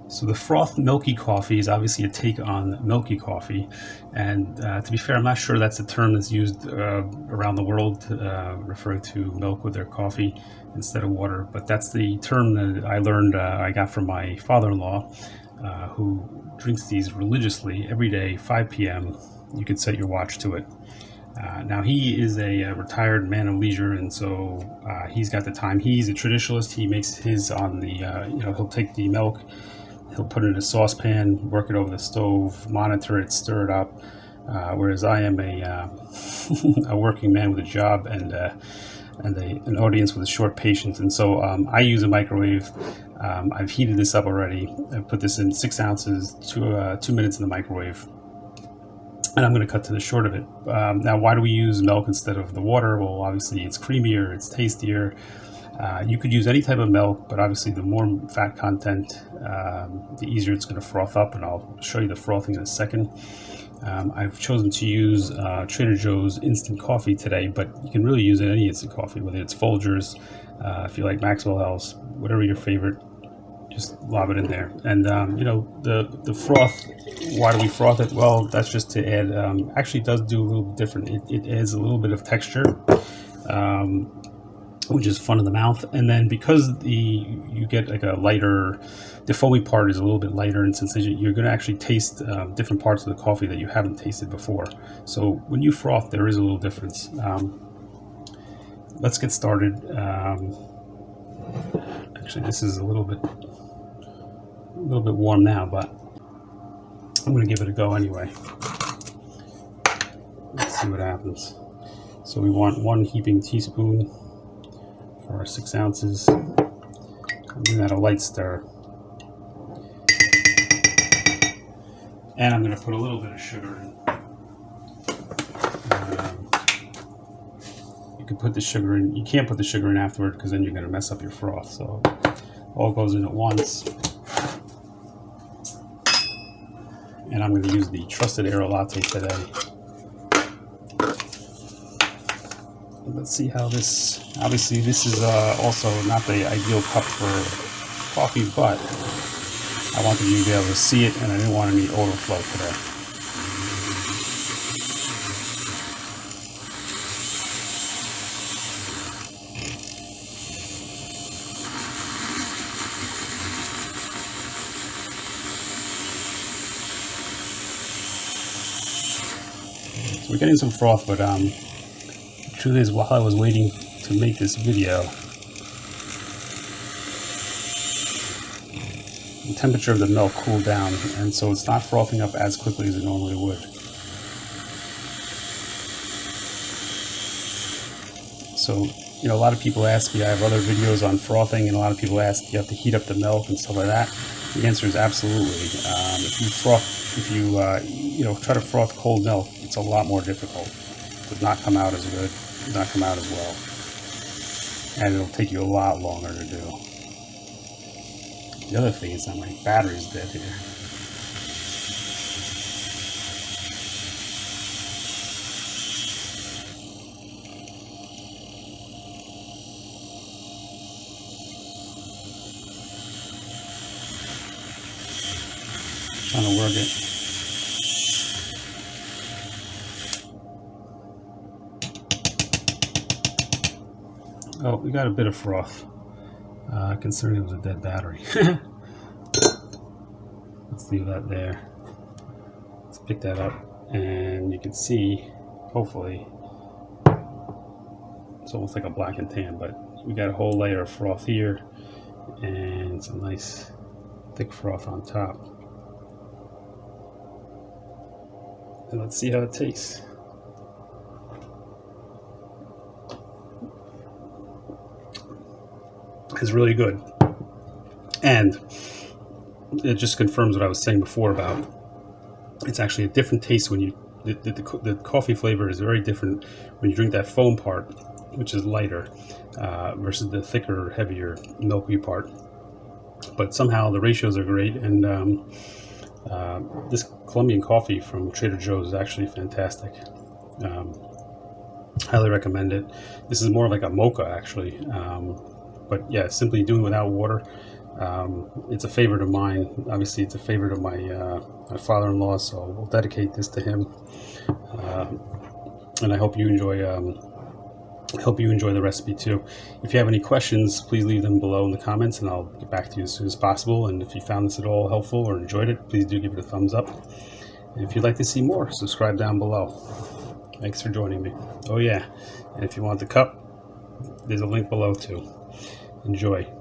So the froth Milky coffee is obviously a take on Milky coffee, and to be fair, I'm not sure that's a term that's used around the world, referring to milk with their coffee instead of water. But that's the term that I learned I got from my father-in-law, who drinks these religiously every day, 5 p.m. You can set your watch to it. Now he is a retired man of leisure, and so he's got the time. He's a traditionalist. He makes his on the, he'll take the milk. He'll put it in a saucepan, work it over the stove, monitor it, stir it up. Whereas I am a working man with a job and an audience with a short patience, and so I use a microwave. I've heated this up already. I put this in 6 ounces, 2 minutes in the microwave, and I'm going to cut to the short of it. Now, why do we use milk instead of the water? Well, obviously it's creamier, it's tastier. You could use any type of milk, but obviously the more fat content, the easier it's going to froth up, and I'll show you the frothing in a second. I've chosen to use Trader Joe's instant coffee today, but you can really use any instant coffee, whether it's Folgers, if you like Maxwell House, whatever your favorite, just lob it in there. And the froth, why do we froth it? Well, that's just to add, actually it does do a little different. It adds a little bit of texture, which is fun in the mouth. And then because you get like a lighter, the foamy part is a little bit lighter in sensation, you're going to actually taste different parts of the coffee that you haven't tasted before. So when you froth, there is a little difference. Let's get started. Actually, this is a little bit warm now, but I'm going to give it a go anyway. Let's see what happens. So we want 1 heaping teaspoon for our 6 ounces. I'm doing that a light stir. And I'm going to put a little bit of sugar in. You can put the sugar in. You can't put the sugar in afterward because then you're going to mess up your froth. So all goes in at once. And I'm going to use the trusted airier latte today. Let's see how this, obviously this is also not the ideal cup for coffee, but I wanted you to be able to see it, and I didn't want any overflow today. So we're getting some froth, but the truth is, while I was waiting to make this video, the temperature of the milk cooled down, and so it's not frothing up as quickly as it normally would. So, a lot of people ask me, I have other videos on frothing, and a lot of people ask, do you have to heat up the milk and stuff like that? The answer is absolutely. If you try to froth cold milk, it's a lot more difficult. It does not come out as good, does not come out as well, and it'll take you a lot longer to do. The other thing is that my battery's dead here. Trying to work it. Oh, we got a bit of froth. Considering it was a dead battery. Let's leave that there. Let's pick that up, and you can see, hopefully, it's almost like a black and tan, but we got a whole layer of froth here, and some nice thick froth on top. And let's see how it tastes. Is really good, and it just confirms what I was saying before about it's actually a different taste when the coffee flavor is very different when you drink that foam part, which is lighter, versus the thicker, heavier, milky part. But somehow the ratios are great, and this Colombian coffee from Trader Joe's is actually fantastic. Highly recommend it. This is more like a mocha, actually. But yeah, simply doing without water. It's a favorite of mine. Obviously, it's a favorite of my father-in-law, so we'll dedicate this to him. And I hope you enjoy. Hope you enjoy the recipe too. If you have any questions, please leave them below in the comments, and I'll get back to you as soon as possible. And if you found this at all helpful or enjoyed it, please do give it a thumbs up. And if you'd like to see more, subscribe down below. Thanks for joining me. Oh yeah, and if you want the cup, there's a link below too. Enjoy.